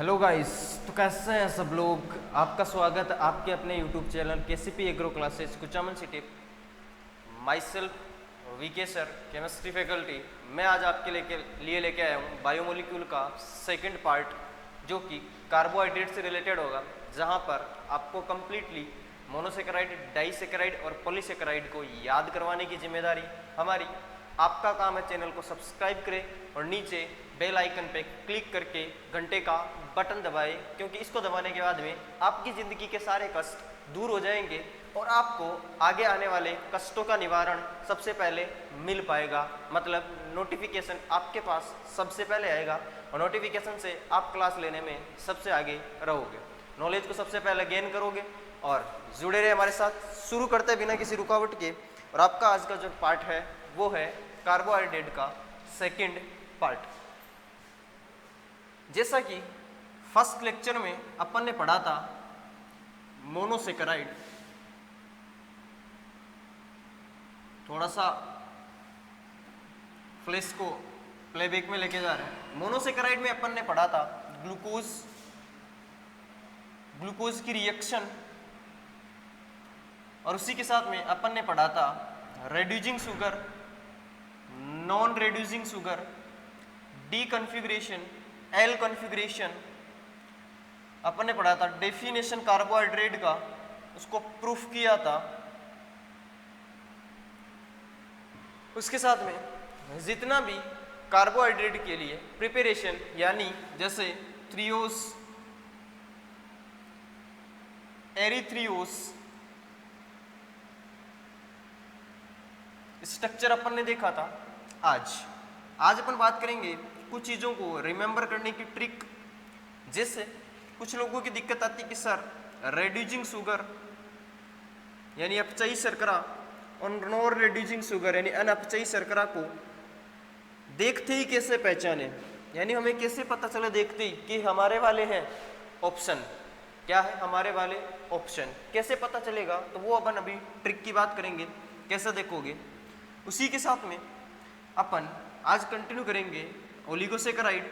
Hello guys. तो कैसे हैं सब लोग। आपका स्वागत है आपके अपने YouTube channel KCP agro classes Kuchaman city. Myself VK sir, chemistry faculty. मैं आज आपके लिए लेके आया हूँ बायोमोलिक्यूल का सेकंड पार्ट, जो कि कार्बोहाइड्रेट से रिलेटेड होगा, जहाँ पर आपको कंप्लीटली मोनोसेकेराइड, डाइसेकेराइड और पॉलीसेकेराइड को याद करवाने की जिम्मेदारी हमारी। आपका काम है चैनल को सब्सक्राइब करें और नीचे बेल आइकन पे क्लिक करके घंटे का बटन दबाएं, क्योंकि इसको दबाने के बाद में आपकी ज़िंदगी के सारे कष्ट दूर हो जाएंगे और आपको आगे आने वाले कष्टों का निवारण सबसे पहले मिल पाएगा। मतलब नोटिफिकेशन आपके पास सबसे पहले आएगा और नोटिफिकेशन से आप क्लास लेने में सबसे आगे रहोगे, नॉलेज को सबसे पहले गेन करोगे और जुड़े रहे हमारे साथ। शुरू करते बिना किसी रुकावट के, और आपका आज का जो पार्ट है वो है कार्बोहाइड्रेट का सेकंड पार्ट। जैसा कि फर्स्ट लेक्चर में अपन ने पढ़ा था मोनोसेकेराइड, थोड़ा सा फ्लैश को प्लेबैक में लेके जा रहे हैं। मोनोसेकेराइड में अपन ने पढ़ा था ग्लूकोज की रिएक्शन, और उसी के साथ में अपन ने पढ़ा था reducing sugar, non reducing sugar, D configuration, L configuration. अपन ने पढ़ा था डेफिनेशन कार्बोहाइड्रेट का, उसको प्रूफ किया था। उसके साथ में जितना भी कार्बोहाइड्रेट के लिए प्रिपरेशन, यानी जैसे थ्रियोस, एरिथ्रियोस, स्ट्रक्चर अपन ने देखा था। आज अपन बात करेंगे कुछ चीज़ों को रिमेंबर करने की ट्रिक। जैसे कुछ लोगों की दिक्कत आती है कि सर रेड्यूसिंग शुगर यानी अपचयी शर्करा और नॉन रेड्यूसिंग शुगर यानी अनअपचयी शर्करा को देखते ही कैसे पहचाने, यानी हमें कैसे पता चले देखते ही कि हमारे वाले हैं ऑप्शन। क्या है हमारे वाले ऑप्शन, कैसे पता चलेगा? तो वो अपन अभी ट्रिक की बात करेंगे, कैसे देखोगे। उसी के साथ में अपन आज कंटिन्यू करेंगे ओलिगोसेकेराइड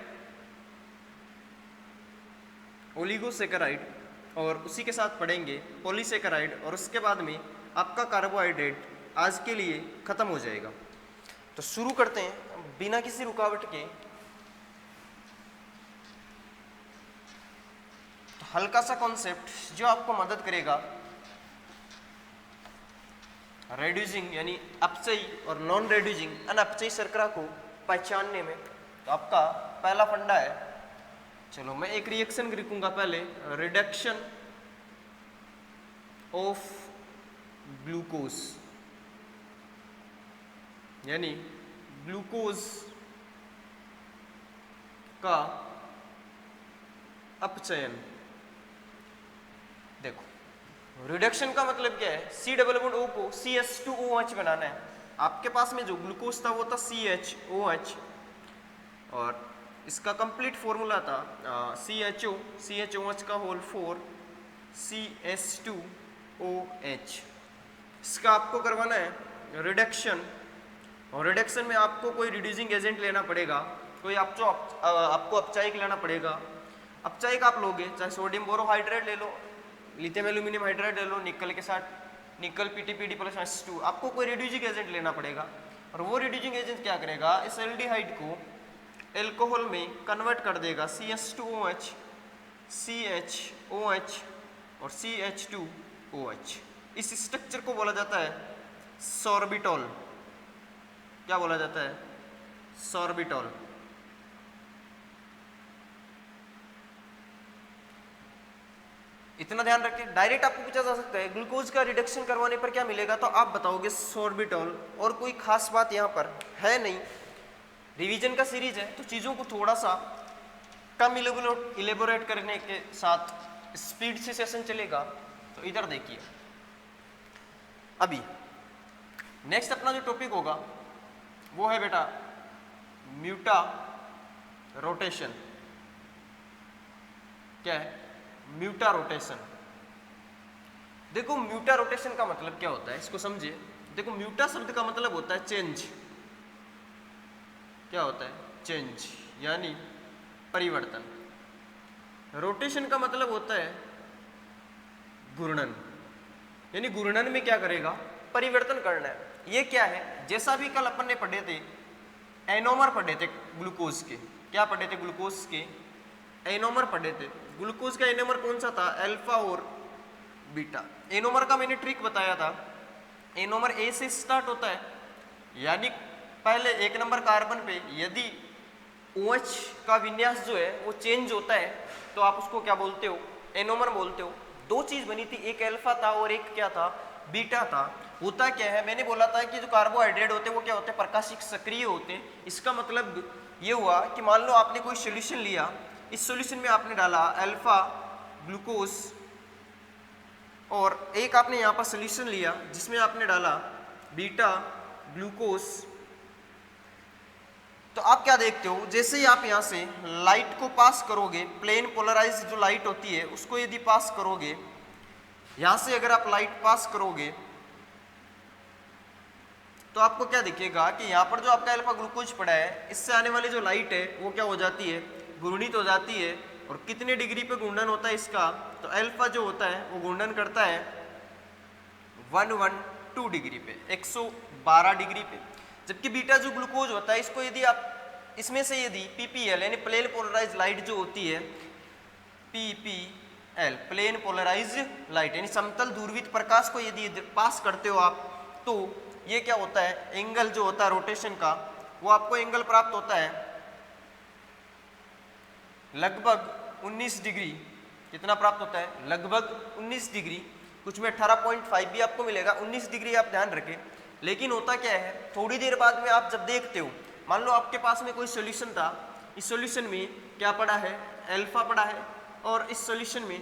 और उसी के साथ पढ़ेंगे पॉलीसेकेराइड, और उसके बाद में आपका कार्बोहाइड्रेट आज के लिए खत्म हो जाएगा। तो शुरू करते हैं बिना किसी रुकावट के। तो हल्का सा कॉन्सेप्ट जो आपको मदद करेगा रेड्यूसिंग यानी अपचयी और नॉन रेड्यूसिंग अनअपचयी शर्करा को पहचानने में। तो आपका पहला फंडा है, चलो मैं एक रिएक्शन लिखूंगा पहले, रिडक्शन ऑफ ग्लूकोज, यानी ग्लूकोज का अपचयन। देखो रिडक्शन का मतलब क्या है, COO को CH2OH बनाना है। आपके पास में जो ग्लूकोज था वो था CHOH, और इसका कंप्लीट फॉर्मूला था CHOH का होल 4 CH2OH। इसका आपको करवाना है रिडक्शन, और रिडक्शन में आपको कोई रिड्यूसिंग एजेंट लेना पड़ेगा, कोई आपको अपचायक लेना पड़ेगा। अपचायक आप लोगे चाहे सोडियम बोरोहाइड्रेट ले लो, लिथियम एल्यूमिनियम हाइड्राइड ले लो, निकल के साथ निकल PTPD प्लस H2, आपको कोई रिड्यूसिंग एजेंट लेना पड़ेगा। और वो रिड्यूसिंग एजेंट क्या करेगा, इस एल्डिहाइड को एल्कोहल में कन्वर्ट कर देगा, CH2OH, CHOH और CH2OH। इस स्ट्रक्चर को बोला जाता है सॉर्बिटॉल। क्या बोला जाता है? सॉर्बिटॉल। इतना ध्यान रखें, डायरेक्ट आपको पूछा जा सकता है ग्लूकोज का रिडक्शन करवाने पर क्या मिलेगा, तो आप बताओगे सॉर्बिटॉल, और कोई खास बात यहाँ पर है नहीं। रिवीजन का सीरीज है तो चीज़ों को थोड़ा सा कम इलेबोरेट करने के साथ स्पीड से सेशन चलेगा। तो इधर देखिए, अभी नेक्स्ट अपना जो टॉपिक होगा वो है बेटा म्यूटा रोटेशन। क्या है? म्यूटा रोटेशन। देखो म्यूटा रोटेशन का मतलब क्या होता है, इसको समझिए। देखो म्यूटा शब्द का मतलब होता है चेंज। क्या होता है? चेंज यानी परिवर्तन। रोटेशन का मतलब होता है घूर्णन, यानी घूर्णन में क्या करेगा, परिवर्तन करना है। ये क्या है, जैसा भी कल अपन ने पढ़े थे, एनोमर पढ़े थे ग्लूकोज के, क्या पढ़े थे, ग्लूकोज के एनोमर पढ़े थे। ग्लूकोज का एनोमर कौन सा था, अल्फा और बीटा। एनोमर का मैंने ट्रिक बताया था, एनोमर ए से स्टार्ट होता है, यानी पहले 1 नंबर कार्बन पे यदि OH का विन्यास जो है वो चेंज होता है तो आप उसको क्या बोलते हो, एनोमर बोलते हो। 2 चीज बनी थी, एक अल्फा था और एक क्या था, बीटा था। होता क्या है, मैंने बोला था कि जो कार्बोहाइड्रेट होते हैं वो क्या होते हैं, प्रकाशिक सक्रिय होते हैं। इसका मतलब ये हुआ कि मान लो आपने कोई सोल्यूशन लिया, इस सोल्यूशन में आपने डाला अल्फा ग्लूकोज और एक आपने यहाँ पर सोल्यूशन लिया जिसमें आपने डाला बीटा ग्लूकोज, तो आप क्या देखते हो, जैसे ही आप यहाँ से लाइट को पास करोगे, प्लेन पोलराइज जो लाइट होती है उसको यदि पास करोगे, यहाँ से अगर आप लाइट पास करोगे तो आपको क्या दिखेगा कि यहाँ पर जो आपका अल्फा ग्लूकोज पड़ा है, इससे आने वाली जो लाइट है वो क्या हो जाती है, घूर्णित हो जाती है। और कितने डिग्री पे घूर्णन होता है इसका, तो अल्फा जो होता है वो घूर्णन करता है 112 डिग्री पे, 112 डिग्री पे। जबकि बीटा जो ग्लूकोज होता है, इसको यदि आप इसमें से यदि PPL यानी प्लेन पोलराइज लाइट जो होती है, PPL प्लेन पोलराइज लाइट यानी समतल ध्रुवित प्रकाश को यदि पास करते हो आप, तो ये क्या होता है, एंगल जो होता है रोटेशन का, वो आपको एंगल प्राप्त होता है लगभग 19 डिग्री। कितना प्राप्त होता है, लगभग 19 डिग्री, कुछ में 18.5 भी आपको मिलेगा, 19 डिग्री आप ध्यान रखें। लेकिन होता क्या है, थोड़ी देर बाद में आप जब देखते हो, मान लो आपके पास में कोई सॉल्यूशन था, इस सॉल्यूशन में क्या पड़ा है, अल्फा पड़ा है और इस सॉल्यूशन में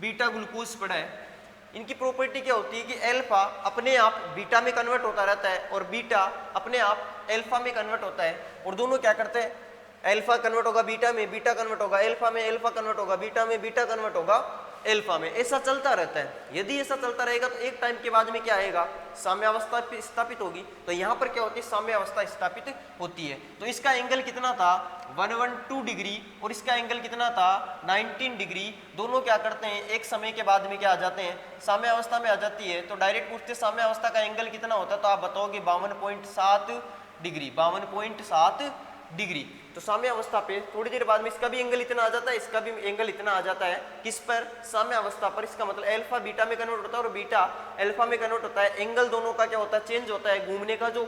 बीटा ग्लूकोज पड़ा है। इनकी प्रॉपर्टी क्या होती है कि अल्फा अपने आप बीटा में कन्वर्ट होता रहता है और बीटा अपने आप अल्फा में कन्वर्ट होता है, और दोनों क्या करते हैं, अल्फा कन्वर्ट होगा बीटा में, बीटा कन्वर्ट होगा अल्फा में, अल्फा कन्वर्ट होगा बीटा में, बीटा कन्वर्ट होगा अल्फा में। ऐसा चलता रहता है। यदि ऐसा चलता रहेगा तो एक टाइम के बाद में क्या आएगा, साम्यावस्था स्थापित होगी। तो यहाँ पर क्या होती है, साम्यावस्था स्थापित होती है। तो इसका एंगल कितना था, 112 डिग्री, और इसका एंगल कितना था, 19 डिग्री। दोनों क्या करते हैं, एक समय के बाद में क्या आ जाते हैं, साम्यावस्था में आ जाती है। तो डायरेक्ट पूछते साम्यावस्था का एंगल कितना होता है, तो आप बताओगे 52.7 डिग्री, 52.7 डिग्री। तो साम्य अवस्था पे थोड़ी देर बाद में इसका भी एंगल इतना आ जाता है, इसका भी एंगल इतना आ जाता है। किस पर, साम्य अवस्था पर। इसका मतलब अल्फा बीटा में कन्वर्ट होता है और बीटा अल्फा में कन्वर्ट होता है। एंगल दोनों का क्या होता है, चेंज होता है। घूमने का जो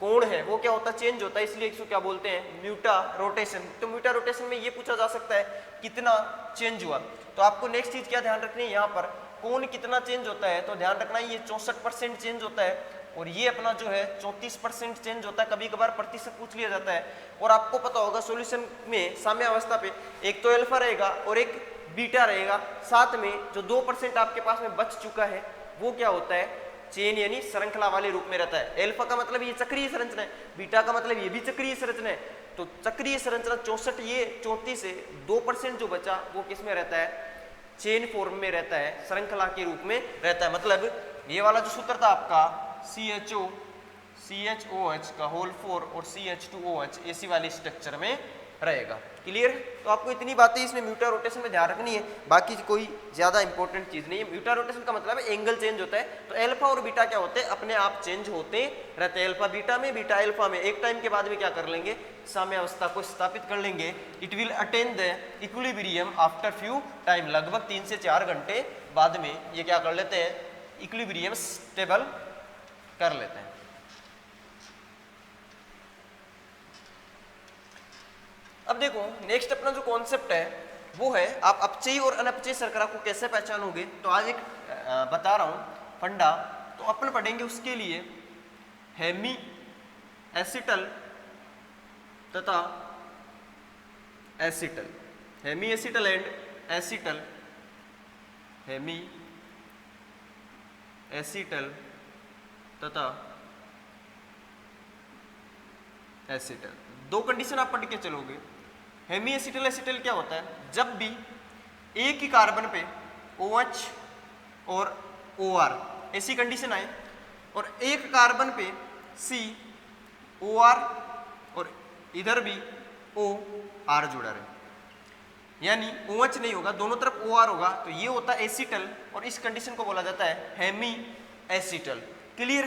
कोण है वो क्या होता है, चेंज होता है। इसलिए इसको क्या बोलते हैं, म्यूटा रोटेशन। तो म्यूटा रोटेशन में ये पूछा जा सकता है कितना चेंज हुआ। तो आपको नेक्स्ट चीज क्या ध्यान रखनी है, यहाँ पर कोण कितना चेंज होता है, तो ध्यान रखना ये 64% चेंज होता है और ये अपना जो है 34% चेंज होता है। कभी कभार प्रतिशत पूछ लिया जाता है। और आपको पता होगा सॉल्यूशन में साम्य अवस्था पे एक तो अल्फा रहेगा और एक बीटा रहेगा, साथ में जो 2% आपके पास में बच चुका है वो क्या होता है, चेन यानी श्रृंखला वाले रूप में रहता है। अल्फा का मतलब ये चक्रीय संरचना है, बीटा का मतलब ये भी चक्रीय संरचना है। तो चक्रीय संरचना 64, ये 34 से 2% जो बचा वो किस में रहता है, चेन फॉर्म में रहता है, श्रृंखला के रूप में रहता है। मतलब ये वाला जो सूत्र था आपका CHOH का होल 4 और CH2OH ऐसी वाली स्ट्रक्चर में रहेगा। क्लियर। तो आपको इतनी बातें इसमें म्यूटा रोटेशन में ध्यान रखनी है, बाकी कोई ज्यादा इंपॉर्टेंट चीज नहीं है। म्यूटा रोटेशन का मतलब है एंगल चेंज होता है। तो अल्फा और बीटा क्या होते हैं, अपने आप चेंज होते रहते हैं। अल्फा बीटा में, बीटा अल्फा में। एक टाइम के बाद में क्या कर लेंगे, साम्य अवस्था को स्थापित कर लेंगे। It will attain the equilibrium after few time. लगभग 3 से 4 घंटे बाद में ये क्या कर लेते हैं, इक्विलिब्रियम स्टेबल कर लेते हैं। अब देखो नेक्स्ट अपना जो कॉन्सेप्ट है वो है आप अपचयी और अनपचयी शर्करा को कैसे पहचानोगे। तो आज एक बता रहा हूं फंडा, तो अपन पढ़ेंगे उसके लिए हेमी एसिटल तथा acetal, hemi acetal and acetal, hemi acetal तथा एसिटल। 2 कंडीशन आप पढ़ के चलोगे। हेमी एसिटल एसिटल क्या होता है, जब भी एक ही कार्बन पे OH और OR ऐसी कंडीशन आए और एक कार्बन पे C OR और इधर भी OR जुड़ा रहे, यानी OH नहीं होगा, दोनों तरफ OR होगा, तो ये होता है एसिटल और इस कंडीशन को बोला जाता है हेमी एसिटल। क्लियर?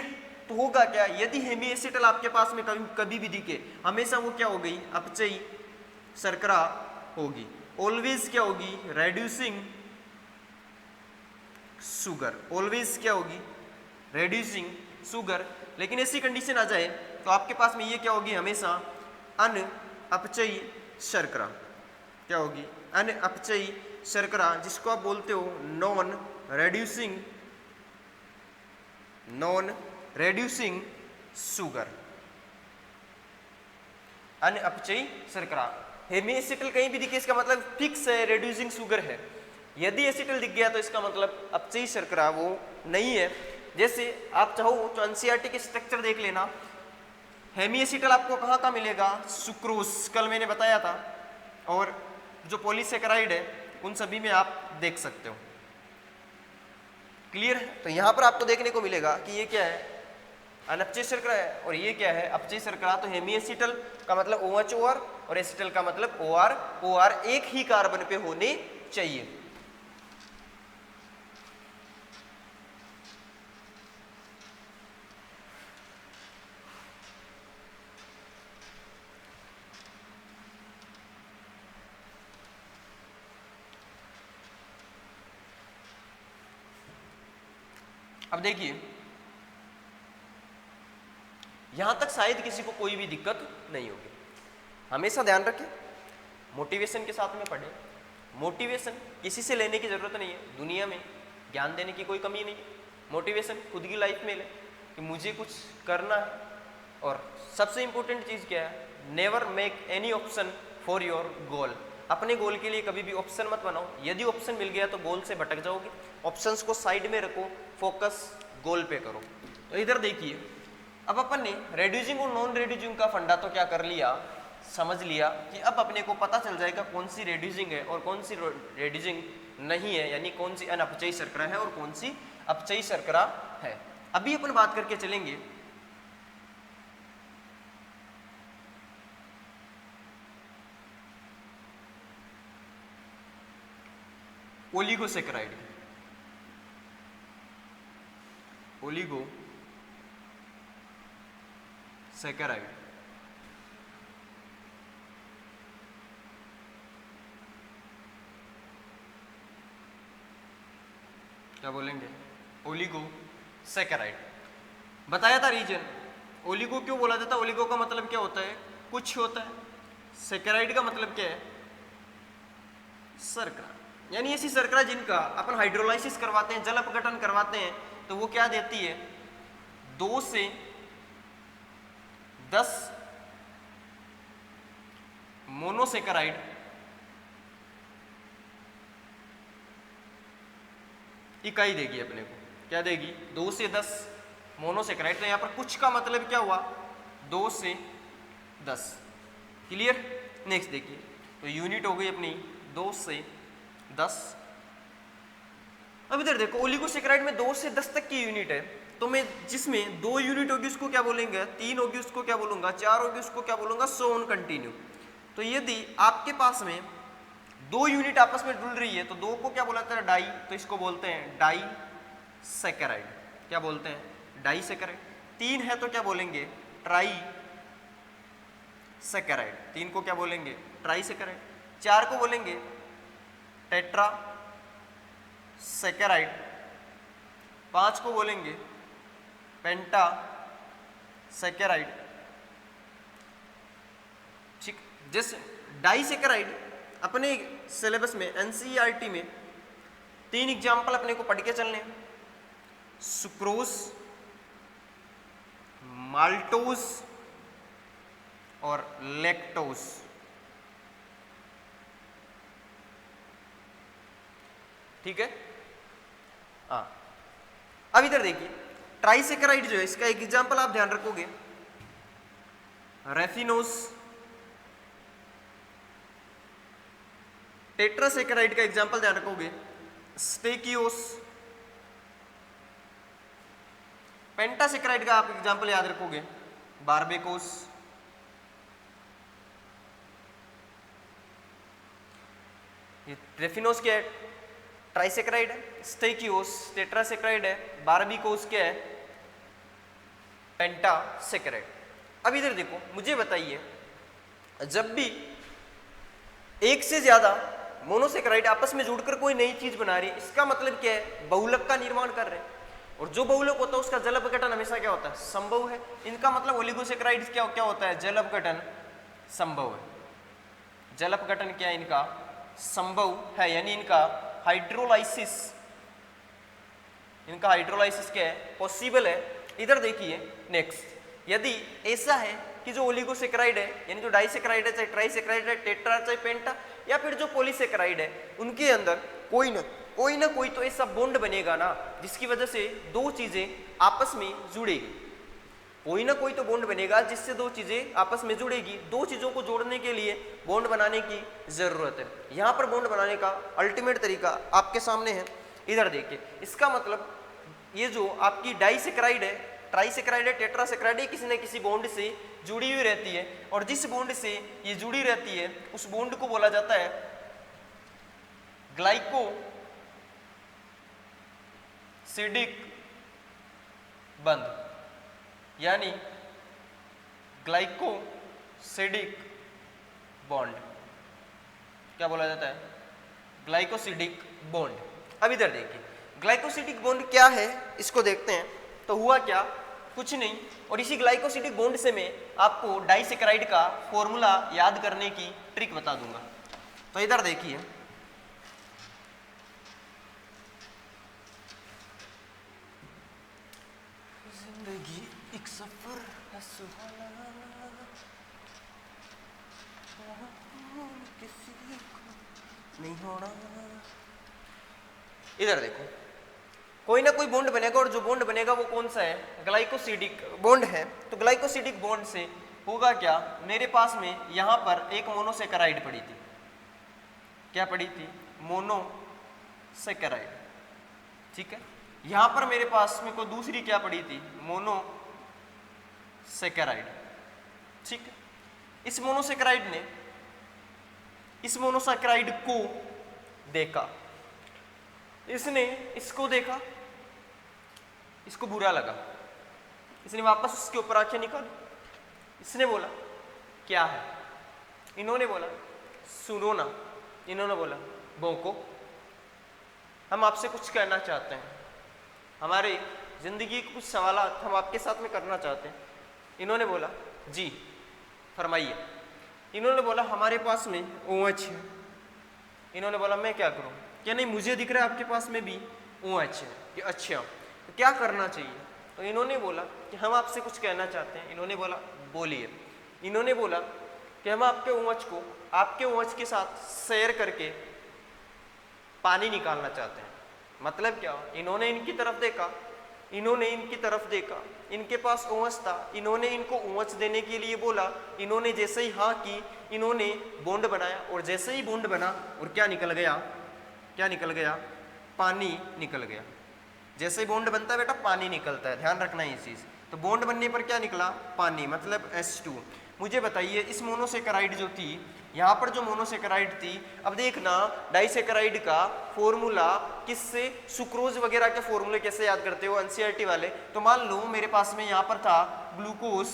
तो होगा क्या, यदि हेमी एसिटल आपके पास में कभी भी दिखे, हमेशा वो क्या हो गई, अपचयी शर्करा होगी। ऑलवेज क्या होगी, रेड्यूसिंग शुगर, ऑलवेज क्या होगी, रेड्यूसिंग शुगर। लेकिन ऐसी कंडीशन आ जाए तो आपके पास में ये क्या होगी, हमेशा अनअपचयी शर्करा। क्या होगी, अनअपचयी शर्करा, जिसको आप बोलते हो नॉन रेड्यूसिंग शुगर, अनअपचयी शर्करा। हेमी एसिटल कहीं भी दिखे इसका मतलब फिक्स है, रेड्यूसिंग शुगर है। यदि एसिटल दिख गया तो इसका मतलब अपचयी शर्करा वो नहीं है। जैसे आप चाहो तो एनसीईआरटी के स्ट्रक्चर देख लेना, हेमी एसिटल आपको कहाँ कहाँ मिलेगा, सुक्रोज कल मैंने बताया था, और जो पॉलीसेकेराइड है उन सभी में आप देख सकते हो। क्लियर है? तो यहाँ पर आपको देखने को मिलेगा कि ये क्या है, अनअपचयी शर्करा है, और ये क्या है, अपचयी शर्करा। तो हेमी एसिटल का मतलब OH और एसिटल का मतलब OR एक ही कार्बन पे होने चाहिए। अब देखिए, यहां तक शायद किसी को कोई भी दिक्कत नहीं होगी। हमेशा ध्यान रखें, मोटिवेशन के साथ में पढ़ें। मोटिवेशन किसी से लेने की जरूरत नहीं है, दुनिया में ज्ञान देने की कोई कमी नहीं है। मोटिवेशन खुद की लाइफ में ले कि मुझे कुछ करना है। और सबसे इंपॉर्टेंट चीज़ क्या है, never make any option for your goal. अपने गोल के लिए कभी भी ऑप्शन मत बनाओ। यदि ऑप्शन मिल गया तो गोल से भटक जाओगे। ऑप्शंस को साइड में रखो, फोकस गोल पे करो। तो इधर देखिए, अब अपन ने रेड्यूसिंग और नॉन रेड्यूसिंग का फंडा तो क्या कर लिया, समझ लिया कि अब अपने को पता चल जाएगा कौन सी रेड्यूसिंग है और कौन सी रेड्यूसिंग नहीं है, यानी कौन सी अनअपचयी शर्करा है और कौन सी अपचयी शर्करा है। अभी अपन बात करके चलेंगे ओलिगोसेकेराइड, ओलिगोसेकेराइड। क्या बोलेंगे, ओलिगोसेकेराइड। बताया था रीजन, ओलिगो क्यों बोला जाता है, ओलिगो का मतलब क्या होता है, कुछ होता है। सेकेराइड का मतलब क्या है, शर्करा, यानी ऐसी शर्करा जिनका अपन हाइड्रोलाइसिस करवाते हैं, जल अपघटन करवाते हैं, तो वो क्या देती है, 2 से 10 मोनोसेकेराइड इकाई देगी अपने को। क्या देगी, 2 से 10 मोनोसेकेराइड। तो यहाँ पर कुछ का मतलब क्या हुआ, 2 से 10। क्लियर? नेक्स्ट देखिए, तो यूनिट हो गई अपनी 2 से 10। अब इधर देखो, ओलिगोसेकेराइड में 2 से 10 तक की यूनिट है, तो मैं जिसमें 2 यूनिट होगी उसको क्या बोलेंगे, 3 होगी उसको क्या बोलूंगा, 4 होगी उसको क्या बोलूंगा, सो ऑन कंटिन्यू। तो यदि आपके पास में 2 यूनिट आपस में जुड़ रही है तो 2 को क्या बोला जाता है, डाई, तो इसको बोलते हैं डाई सेकेराइड। क्या बोलते हैं, डाई सेकेराइड। 3 है तो क्या बोलेंगे, ट्राई सेकेराइड। 3 को क्या बोलेंगे, ट्राई सेकेराइड। 4 को बोलेंगे टेट्रा सेकेराइड। 5 को बोलेंगे पेंटा सेकेराइड। ठीक, जैसे डाई सेकेराइड अपने सिलेबस में एनसीईआरटी में 3 एग्जाम्पल अपने को पढ़ के चलने, सुक्रोज, माल्टोज और लैक्टोज। ठीक है, हाँ। अब इधर देखिए, ट्राइसेकेराइड जो है इसका एक एग्जाम्पल आप ध्यान रखोगे, रेफिनोस। टेट्रासेकेराइड का एग्जाम्पल ध्यान रखोगे, स्टेकियोस। पेंटासेकेराइड का आप एग्जाम्पल याद रखोगे, बारबेकोस। ये ट्रेफिनोज क्या है? ट्राइसेक्राइड है। स्टेकियोस टेट्रासेक्राइड है। बारबीकोस क्या है? पेंटासेक्राइड। अब इधर देखो, मुझे बताइए, जब भी एक से ज्यादा मोनोसेक्राइड आपस में जुड़कर कोई नई चीज बना रही है, इसका मतलब क्या है? बहुलक का निर्माण कर रहे हैं। और जो बहुलक होता है उसका जल अपघटन हमेशा क्या होता है? संभव है। इनका मतलब ओलिगोसेक्राइड्स क्या क्या होता है? जल अपघटन संभव है। जल अपघटन क्या है? इनका संभव है, यानी इनका हाइड्रोलाइसिस क्या है? पॉसिबल है। इधर देखिए नेक्स्ट, यदि ऐसा है कि जो ओलिगोसेक्राइड है, यानी जो डाइसेक्राइड है, चाहे ट्राइसेक्राइड है, टेट्रा चाहे पेंटा, या फिर जो पॉलीसेक्राइड है, उनके अंदर कोई ना कोई तो ऐसा बॉन्ड बनेगा ना जिसकी वजह से दो चीजें आपस में जुड़ेगी। कोई ना कोई तो बॉन्ड बनेगा जिससे दो चीजें आपस में जुड़ेगी। दो चीजों को जोड़ने के लिए बॉन्ड बनाने की जरूरत है। यहाँ पर बॉन्ड बनाने का अल्टीमेट तरीका आपके सामने है। इधर देखिए, इसका मतलब ये जो आपकी डाइसेक्राइड है, ट्राइसेक्राइड है, टेट्रासेक्राइड है, किसी न किसी बॉन्ड से जुड़ी हुई रहती है। और जिस बॉन्ड से ये जुड़ी रहती है उस बॉन्ड को बोला जाता है ग्लाइकोसिडिक बंध, यानी ग्लाइकोसिडिक बॉन्ड। क्या बोला जाता है? Glycosidic bond. अब इधर देखिए, ग्लाइकोसिडिक बॉन्ड क्या है इसको देखते हैं। तो हुआ क्या? कुछ नहीं। और इसी ग्लाइकोसिडिक बॉन्ड से मैं आपको डाइसेक्राइड का फॉर्मूला याद करने की ट्रिक बता दूंगा। तो इधर देखिए, जिंदगी एक सफर है सुहाना, किसी को नहीं होना। इधर देखो, कोई ना कोई बॉन्ड बनेगा, और जो बॉन्ड बनेगा वो कौन सा है? ग्लाइकोसिडिक बॉन्ड है। तो ग्लाइकोसिडिक बॉन्ड से होगा क्या? मेरे पास में यहाँ पर एक मोनोसेक्राइड पड़ी थी। क्या पड़ी थी? मोनोसेक्राइड। ठीक है। यहाँ पर मेरे पास में कोई दूसरी क्या पड़ी थी? मोनोसेक्राइड। ठीक है। इस मोनोसेक्राइड को देखा, इसने इसको देखा, इसको बुरा लगा, इसने वापस उसके ऊपर आंखें निकाली, इसने बोला क्या है? इन्होंने बोला सुनो ना, इन्होंने बोला भौंको, हम आपसे कुछ कहना चाहते हैं, हमारे जिंदगी के कुछ सवालात हम आपके साथ में करना चाहते हैं। इन्होंने बोला जी फरमाइए। इन्होंने बोला हमारे पास में OH है। इन्होंने बोला मैं क्या करूं? क्या नहीं, मुझे दिख रहा है आपके पास में भी OH है। कि अच्छा, तो क्या करना चाहिए? तो इन्होंने बोला कि हम आपसे कुछ कहना चाहते हैं। इन्होंने बोला बोलिए। इन्होंने बोला कि हम आपके OH को आपके OH के साथ शेयर करके पानी निकालना चाहते हैं। मतलब क्या? इन्होंने इनकी तरफ देखा, इन्होंने इनकी तरफ देखा, इनके पास OH था, इन्होंने इनको OH देने के लिए बोला, इन्होंने जैसे ही हाँ की, इन्होंने बॉन्ड बनाया, और जैसे ही बॉन्ड बना और क्या निकल गया? क्या निकल गया? पानी निकल गया। जैसे ही बॉन्ड बनता है बेटा पानी निकलता है, ध्यान रखना ये चीज। तो बॉन्ड बनने पर क्या निकला? पानी, मतलब H2। मुझे बताइए इस मोनोसेक्राइड जो थी, यहाँ पर जो मोनोसेक्राइड थी, अब देखना डाइसेक्राइड का फॉर्मूला किससे, सुक्रोज वगैरह के फॉर्मूले कैसे याद करते हो NCERT वाले। तो मान लो मेरे पास में यहाँ पर था ग्लूकोज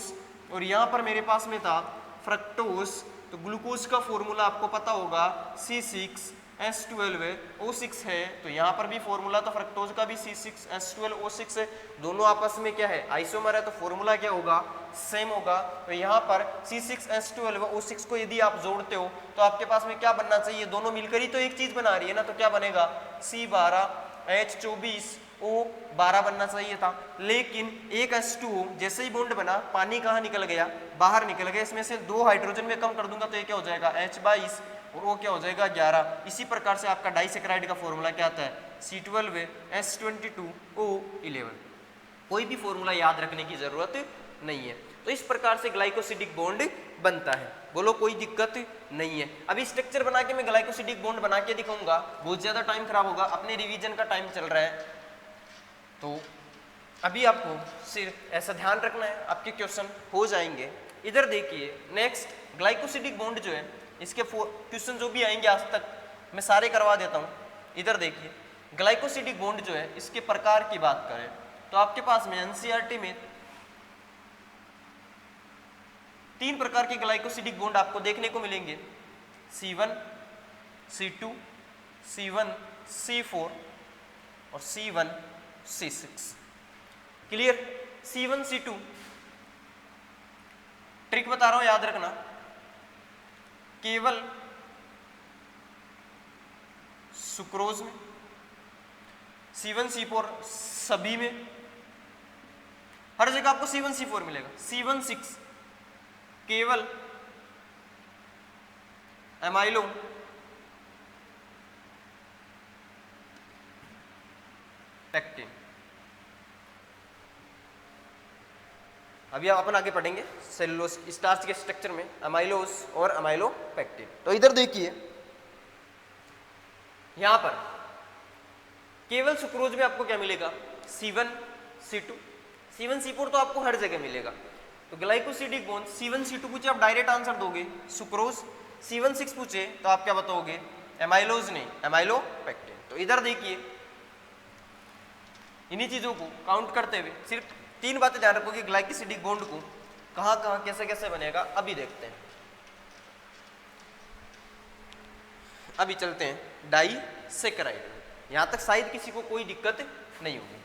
और यहाँ पर मेरे पास में था फ्रक्टोज। तो ग्लूकोज का फॉर्मूला आपको पता होगा C6H12O6 है। तो यहाँ पर भी फॉर्मूला तो फ्रक्टोज का भी C6H12O6 है। दोनों आपस में क्या है? आइसोमर है। तो फॉर्मूला क्या होगा? सेम होगा। तो यहाँ पर C6H12O6 को यदि आप जोड़ते हो तो आपके पास में क्या बनना चाहिए? दोनों मिलकर ही तो एक चीज बना रही है ना, तो क्या बनेगा? C12H24O12 बनना चाहिए था। लेकिन एक H2O जैसे ही बॉन्ड बना, पानी कहाँ निकल गया? बाहर निकल गया। इसमें से 2 हाइड्रोजन में कम कर दूंगा तो ये क्या हो जाएगा? H22 और वो क्या हो जाएगा? 11। इसी प्रकार से आपका डाइसेक्राइड का फॉर्मूला क्या आता है? C12H22O11। कोई भी फॉर्मूला याद रखने की जरूरत नहीं है। तो इस प्रकार से ग्लाइकोसिडिक बॉन्ड बनता है। बोलो कोई दिक्कत नहीं है। अभी स्ट्रक्चर बना के मैं ग्लाइकोसिडिक बॉन्ड बना के दिखाऊंगा, बहुत ज्यादा टाइम खराब होगा, अपने रिवीजन का टाइम चल रहा है। तो अभी आपको सिर्फ ऐसा ध्यान रखना है, आपके क्वेश्चन हो जाएंगे। इधर देखिए नेक्स्ट, ग्लाइकोसिडिक बॉन्ड जो है इसके क्वेश्चन जो भी आएंगे आज तक मैं सारे करवा देता हूँ। इधर देखिए, ग्लाइकोसिडिक बॉन्ड जो है इसके प्रकार की बात करें तो आपके पास में एनसीईआरटी में 3 प्रकार के ग्लाइकोसिडिक बॉन्ड आपको देखने को मिलेंगे, C1, C2, C1, C4 और C1, C6। Clear? C1, C2 trick बता रहा हूं, याद रखना, केवल सुक्रोज में, C1, C4 सभी में, हर जगह आपको C1, C4 मिलेगा। C1, 6 केवल एमाइलो पेक्टिन। अभी अपन आगे पढ़ेंगे सेलुलोज स्टार्च के स्ट्रक्चर में अमाइलोज और अमाइलोपेक्टिन। तो इधर देखिए, यहां पर केवल सुक्रोज में आपको क्या मिलेगा, C1, C2, C1, C4 तो आपको हर जगह मिलेगा। तो ग्लाइकोसिडिक बॉन्ड C1, C2 पूछे आप डायरेक्ट आंसर दोगे सुक्रोज, C1, 6 पूछे तो आप क्या बताओगे, एमाइलोज नहीं, एमाइलोपेक्टिन। तो इधर देखिए, इन्हीं चीजों को काउंट करते हुए सिर्फ 3 बातें ध्यान रखो कि ग्लाइकोसिडिक बॉन्ड को कहां कहां कैसे कैसे बनेगा। अभी देखते हैं, अभी चलते हैं डाइसैकेराइड। यहां तक शायद किसी को कोई दिक्कत नहीं होगी।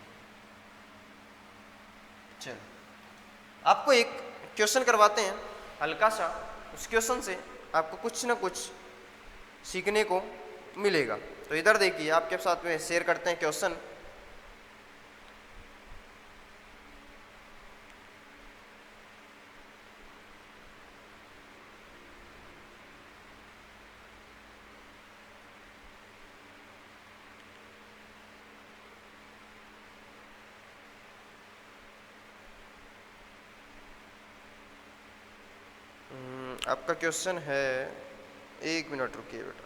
चलो, आपको एक क्वेश्चन करवाते हैं हल्का सा, उस क्वेश्चन से आपको कुछ ना कुछ सीखने को मिलेगा। तो इधर देखिए, आपके साथ में शेयर करते हैं क्वेश्चन। आपका क्वेश्चन है, 1 मिनट रुकिए बेटा।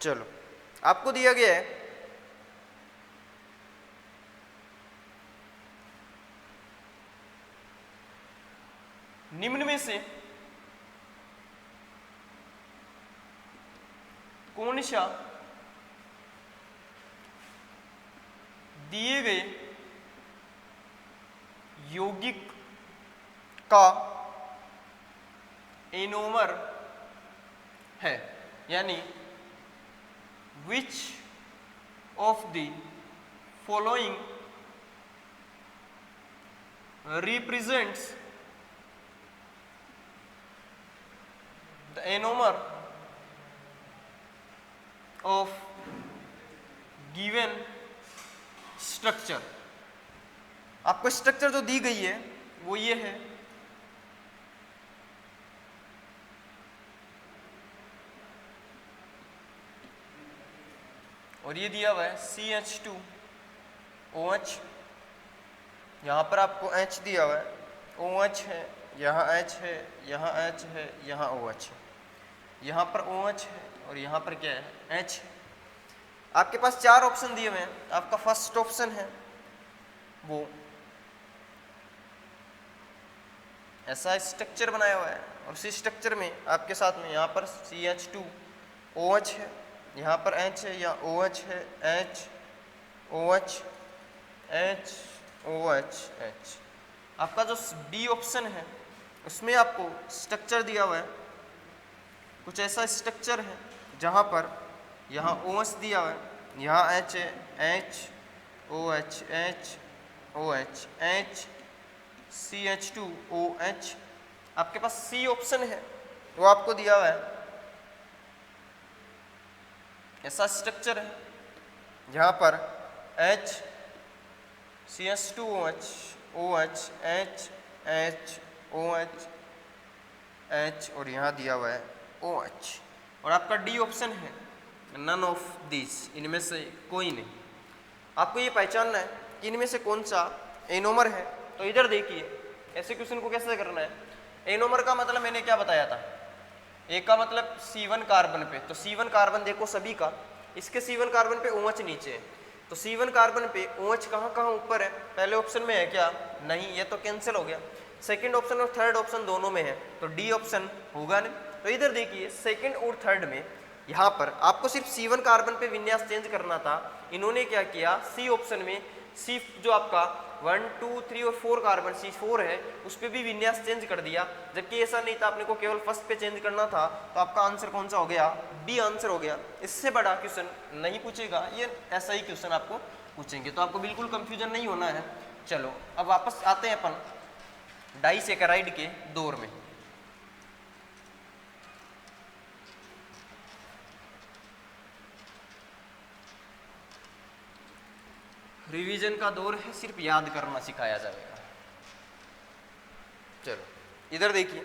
चलो, आपको दिया गया है निम्न में से कौन सा दिए गए यौगिक का एनोमर है, यानी which of the following represents the anomer of given structure. आपको स्ट्रक्चर जो दी गई है वो ये है, और ये दिया हुआ है CH2OH। यहां पर आपको H दिया हुआ है, OH है, यहाँ H है, यहाँ H है, यहाँ OH है, यहाँ पर OH है और यहाँ पर क्या है, H है। आपके पास 4 ऑप्शन दिए हुए हैं। आपका फर्स्ट ऑप्शन है वो ऐसा स्ट्रक्चर बनाया हुआ है, और उसी स्ट्रक्चर में आपके साथ में यहाँ पर CH2OH है, यहाँ पर H है, यहाँ OH है, H OH H OH H। आपका जो डी ऑप्शन है उसमें आपको स्ट्रक्चर दिया हुआ है, कुछ ऐसा स्ट्रक्चर है जहाँ पर यहाँ OH दिया हुआ है, यहाँ H है, H OH H OH H CH2OH। आपके पास C ऑप्शन है, वो आपको दिया हुआ है ऐसा स्ट्रक्चर है जहाँ पर H CH2OH OH H H OH H और यहाँ दिया हुआ है OH। और आपका डी ऑप्शन है नन ऑफ दिस, इनमें से कोई नहीं। आपको ये पहचानना है कि इनमें से कौन सा एनोमर है। तो इधर देखिए, ऐसे क्वेश्चन को कैसे करना है। एनोमर का मतलब मैंने क्या बताया था, एक का मतलब C1 कार्बन पे, तो C1 कार्बन देखो सभी का, इसके C1 कार्बन पे OH नीचे है, तो C1 कार्बन पे OH कहाँ कहाँ ऊपर है, पहले ऑप्शन में है क्या, नहीं, ये तो कैंसिल हो गया। सेकंड ऑप्शन और थर्ड ऑप्शन दोनों में है, तो डी ऑप्शन होगा नहीं। तो इधर देखिए सेकंड और थर्ड में यहाँ पर आपको सिर्फ C1 कार्बन पे विन्यास चेंज करना था, इन्होंने क्या किया, सी ऑप्शन में सी जो आपका 1 2 3 और 4 कार्बन C4 है उस पर भी विन्यास चेंज कर दिया, जबकि ऐसा नहीं था, आपने को केवल फर्स्ट पे चेंज करना था। तो आपका आंसर कौन सा हो गया, बी आंसर हो गया। इससे बड़ा क्वेश्चन नहीं पूछेगा, ये ऐसा ही क्वेश्चन आपको पूछेंगे, तो आपको बिल्कुल कंफ्यूजन नहीं होना है। चलो अब वापस आते हैं अपन डाइसैकेराइड के दौर में। रिवीजन का दौर है, सिर्फ याद करना सिखाया जाएगा। चलो इधर देखिए,